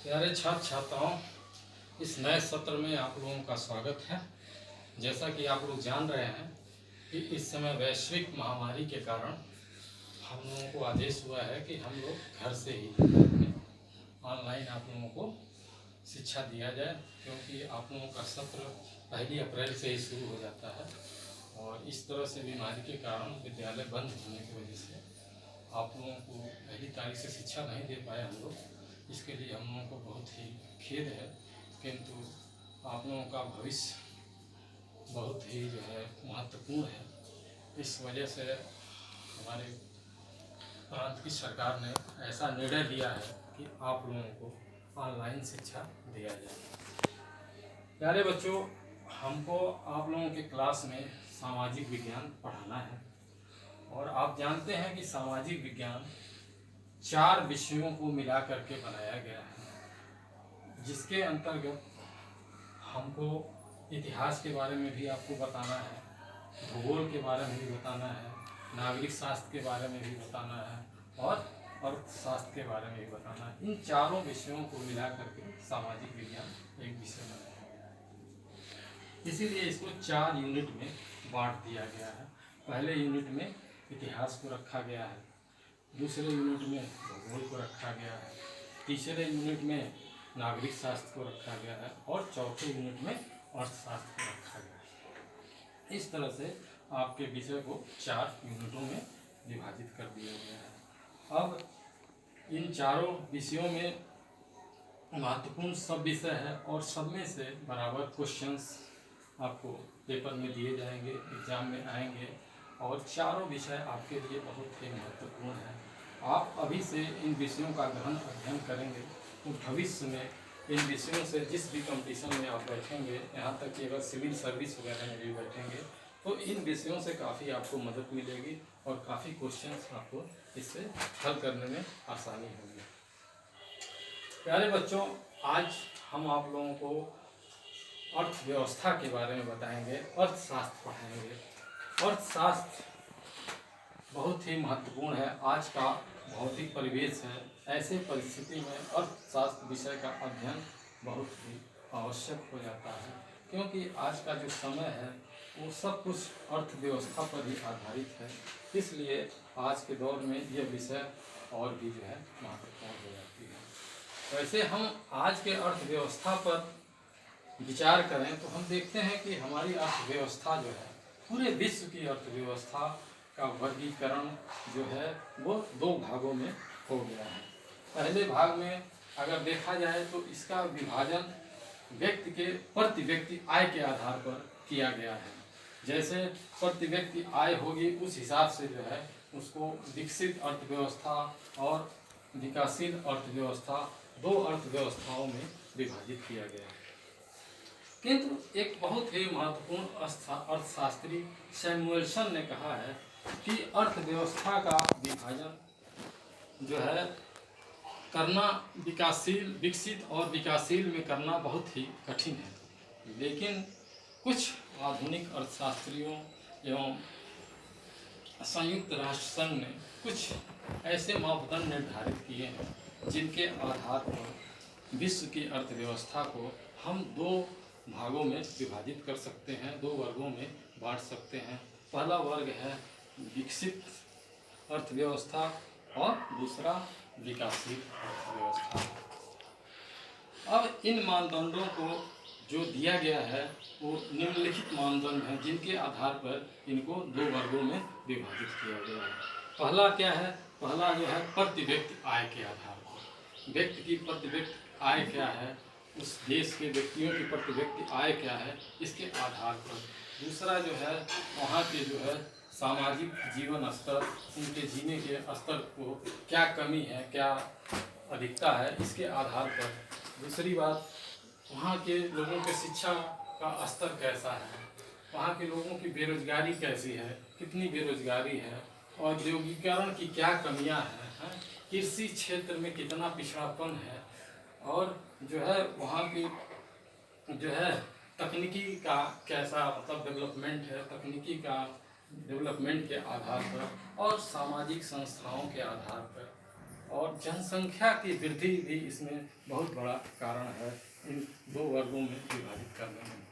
प्यारे छात्र छात्राओं, इस नए सत्र में आप लोगों का स्वागत है। जैसा कि आप लोग जान रहे हैं कि इस समय वैश्विक महामारी के कारण हम लोगों को आदेश हुआ है कि हम लोग घर से ही ऑनलाइन आप लोगों को शिक्षा दिया जाए, क्योंकि आप लोगों का सत्र 1 अप्रैल से ही शुरू हो जाता है और इस तरह से बीमारी के कारण विद्यालय बंद होने की वजह से आप लोगों को 1 तारीख से शिक्षा नहीं दे पाए हम लोग। इसके लिए हम लोगों को बहुत ही खेद है, किंतु आप लोगों का भविष्य बहुत ही जो है महत्वपूर्ण है। इस वजह से हमारे प्रांत की सरकार ने ऐसा निर्णय लिया है कि आप लोगों को ऑनलाइन शिक्षा दिया जाए। प्यारे बच्चों, हमको आप लोगों के क्लास में सामाजिक विज्ञान पढ़ाना है और आप जानते हैं कि सामाजिक विज्ञान 4 विषयों को मिला करके बनाया गया है, जिसके अंतर्गत हमको इतिहास के बारे में भी आपको बताना है, भूगोल के बारे में भी बताना है, नागरिक शास्त्र के बारे में भी बताना है और अर्थशास्त्र के बारे में भी बताना है। इन चारों विषयों को मिला करके सामाजिक विज्ञान एक विषय बनाया गया है, इसीलिए इसको 4 यूनिट में बांट दिया गया है। पहले यूनिट में इतिहास को रखा गया है, दूसरे यूनिट में भूगोल को रखा गया है, तीसरे यूनिट में नागरिक शास्त्र को रखा गया है और चौथे यूनिट में अर्थशास्त्र को रखा गया है। इस तरह से आपके विषय को 4 यूनिटों में विभाजित कर दिया गया है। अब इन चारों विषयों में महत्वपूर्ण सब विषय है और सब में से बराबर क्वेश्चंस आपको पेपर में दिए जाएंगे, एग्जाम में आएंगे और चारों विषय आपके लिए बहुत ही महत्वपूर्ण है। आप अभी से इन विषयों का गहन अध्ययन करेंगे तो भविष्य में इन विषयों से जिस भी कंपटीशन में आप बैठेंगे, यहाँ तक कि अगर सिविल सर्विस वगैरह में भी बैठेंगे तो इन विषयों से काफ़ी आपको मदद मिलेगी और काफ़ी क्वेश्चंस आपको इससे हल करने में आसानी होगी। प्यारे बच्चों, आज हम आप लोगों को अर्थव्यवस्था के बारे में बताएंगे, अर्थशास्त्र पढ़ाएंगे। अर्थशास्त्र बहुत ही महत्वपूर्ण है। आज का भौतिक परिवेश है, ऐसे परिस्थिति में अर्थशास्त्र विषय का अध्ययन बहुत ही आवश्यक हो जाता है, क्योंकि आज का जो समय है वो सब कुछ अर्थव्यवस्था पर ही आधारित है। इसलिए आज के दौर में यह विषय और भी जो है महत्वपूर्ण हो जाती है। वैसे हम आज के अर्थव्यवस्था पर विचार करें तो हम देखते हैं कि हमारी अर्थव्यवस्था जो है, पूरे विश्व की अर्थव्यवस्था का वर्गीकरण जो है वो 2 भागों में हो गया है। पहले भाग में अगर देखा जाए तो इसका विभाजन व्यक्ति के प्रति व्यक्ति आय के आधार पर किया गया है। जैसे प्रति व्यक्ति आय होगी उस हिसाब से जो है उसको विकसित अर्थव्यवस्था और विकासशील अर्थव्यवस्था 2 अर्थव्यवस्थाओं में विभाजित किया गया है। किंतु एक बहुत ही महत्वपूर्ण अर्थशास्त्री सैमुएल्सन ने कहा है कि अर्थव्यवस्था का विभाजन जो है करना विकसित और विकासशील में करना बहुत ही कठिन है, लेकिन कुछ आधुनिक अर्थशास्त्रियों एवं संयुक्त राष्ट्र संघ ने कुछ ऐसे मापदंड निर्धारित किए हैं जिनके आधार पर विश्व की अर्थव्यवस्था को हम 2 भागों में विभाजित कर सकते हैं, 2 वर्गों में बांट सकते हैं। पहला वर्ग है विकसित अर्थव्यवस्था और दूसरा विकासशील अर्थव्यवस्था। अब इन मानदंडों को जो दिया गया है वो निम्नलिखित मानदंड हैं, जिनके आधार पर इनको 2 वर्गों में विभाजित किया गया है। पहला क्या है? पहला जो है प्रति व्यक्ति आय के आधार पर, व्यक्ति की प्रति व्यक्ति आय क्या है, उस देश के व्यक्तियों की प्रति व्यक्ति आय क्या है, इसके आधार पर। दूसरा जो है वहाँ के जो है सामाजिक जीवन स्तर, उनके जीने के स्तर को क्या कमी है, क्या अधिकता है, इसके आधार पर। दूसरी बात, वहाँ के लोगों के शिक्षा का स्तर कैसा है, वहाँ के लोगों की बेरोजगारी कैसी है, कितनी बेरोजगारी है, औद्योगिकीकरण की क्या कमियाँ हैं, कृषि क्षेत्र में कितना पिछड़ापन है, और जो है वहाँ की जो है तकनीकी का कैसा मतलब डेवलपमेंट है, तकनीकी का डेवलपमेंट के आधार पर और सामाजिक संस्थाओं के आधार पर और और जनसंख्या की वृद्धि भी इसमें बहुत बड़ा कारण है इन दो वर्गों में विभाजित करने में।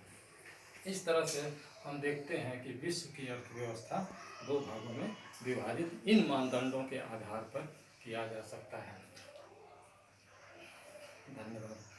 इस तरह से हम देखते हैं कि विश्व की अर्थव्यवस्था दो भागों में विभाजित इन मानदंडों के आधार पर किया जा सकता है। धन्यवाद।